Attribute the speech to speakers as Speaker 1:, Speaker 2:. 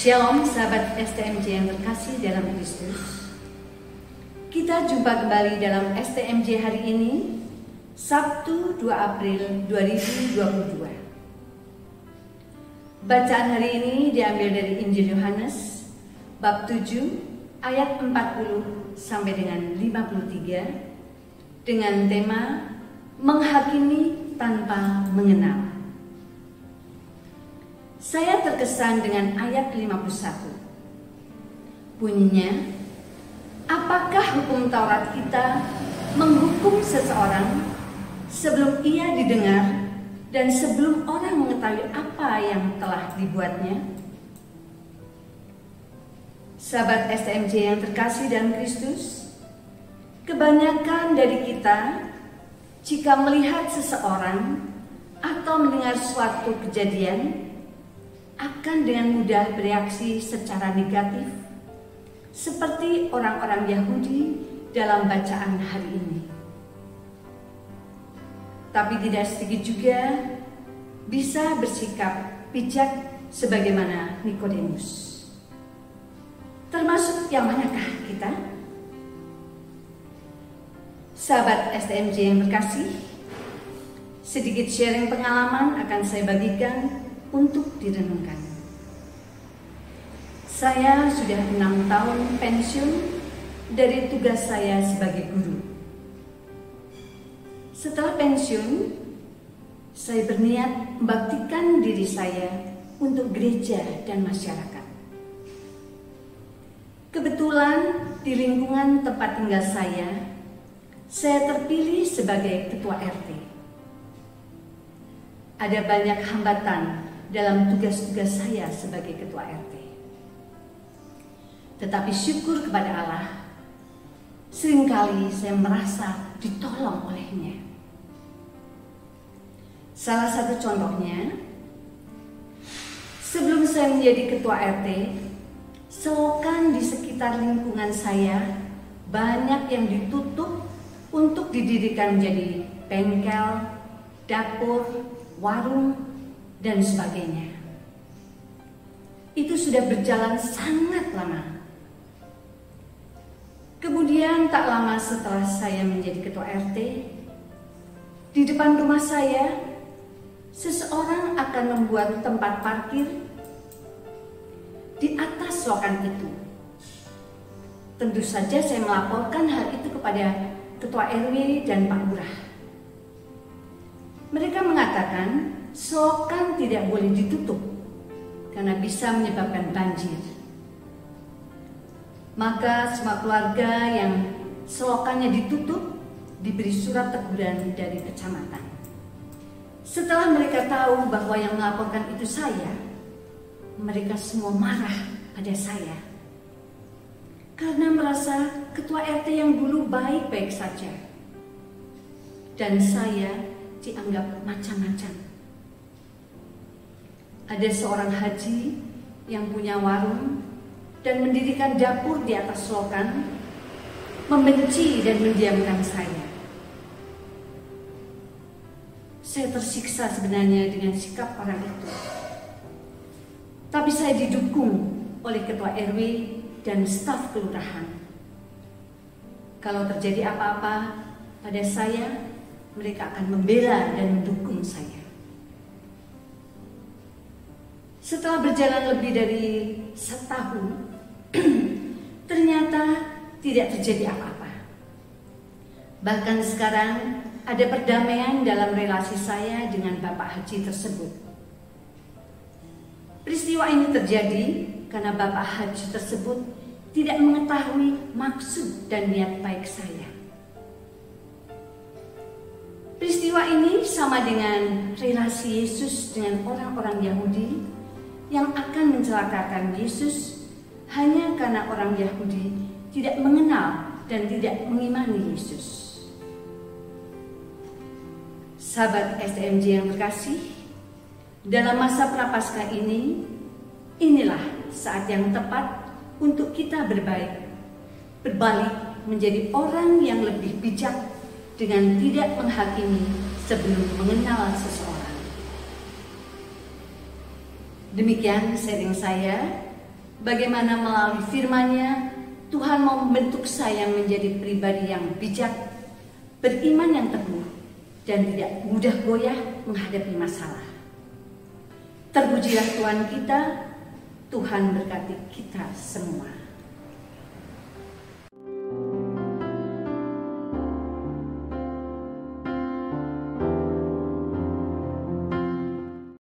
Speaker 1: Shalom sahabat STMJ yang terkasih dalam Kristus. Kita jumpa kembali dalam STMJ hari ini, Sabtu 2 April 2022. Bacaan hari ini diambil dari Injil Yohanes bab 7 ayat 40 sampai dengan 53 dengan tema menghakimi tanpa mengenal. Saya terkesan dengan ayat 51. Bunyinya, apakah hukum Taurat kita menghukum seseorang sebelum ia didengar dan sebelum orang mengetahui apa yang telah dibuatnya? Sahabat STMJ yang terkasih dalam Kristus, kebanyakan dari kita jika melihat seseorang atau mendengar suatu kejadian akan dengan mudah bereaksi secara negatif seperti orang-orang Yahudi dalam bacaan hari ini. Tapi tidak sedikit juga bisa bersikap bijak sebagaimana Nikodemus. Termasuk yang manakah kita? Sahabat STMJ yang terkasih, sedikit sharing pengalaman akan saya bagikan untuk direnungkan. Saya sudah 6 tahun pensiun dari tugas saya sebagai guru. Setelah pensiun, saya berniat membaktikan diri saya untuk gereja dan masyarakat. Kebetulan di lingkungan tempat tinggal saya terpilih sebagai ketua RT. Ada banyak hambatan dalam tugas-tugas saya sebagai ketua RT. Tetapi syukur kepada Allah, seringkali saya merasa ditolong olehnya. Salah satu contohnya, sebelum saya menjadi ketua RT, selokan di sekitar lingkungan saya banyak yang ditutup untuk didirikan menjadi bengkel, dapur, warung, dan sebagainya. Itu sudah berjalan sangat lama. Kemudian tak lama setelah saya menjadi ketua RT, di depan rumah saya, seseorang akan membuat tempat parkir di atas lokan itu. Tentu saja saya melaporkan hal itu kepada ketua RW dan Pak Lurah. Mereka mengatakan selokan tidak boleh ditutup karena bisa menyebabkan banjir. Maka semua keluarga yang selokannya ditutup diberi surat teguran dari kecamatan. Setelah mereka tahu bahwa yang melaporkan itu saya, mereka semua marah pada saya karena merasa ketua RT yang dulu baik-baik saja dan saya dianggap macam-macam. Ada seorang haji yang punya warung dan mendirikan dapur di atas lokan, membenci dan mendiamkan saya. Saya tersiksa sebenarnya dengan sikap orang itu. Tapi saya didukung oleh ketua RW dan staf kelurahan. Kalau terjadi apa-apa pada saya, mereka akan membela dan mendukung saya. Setelah berjalan lebih dari setahun, ternyata tidak terjadi apa-apa. Bahkan sekarang ada perdamaian dalam relasi saya dengan Bapak Haji tersebut. Peristiwa ini terjadi karena Bapak Haji tersebut tidak mengetahui maksud dan niat baik saya. Peristiwa ini sama dengan relasi Yesus dengan orang-orang Yahudi yang akan mencelakakan Yesus hanya karena orang Yahudi tidak mengenal dan tidak mengimani Yesus. Sahabat STMJ yang terkasih, dalam masa prapaskah ini, inilah saat yang tepat untuk kita berbalik menjadi orang yang lebih bijak dengan tidak menghakimi sebelum mengenal seseorang. Demikian sharing saya. bagaimana melalui firman-Nya Tuhan mau membentuk saya menjadi pribadi yang bijak, beriman yang teguh, dan tidak mudah goyah menghadapi masalah. Terpujilah Tuhan kita, Tuhan berkati kita semua.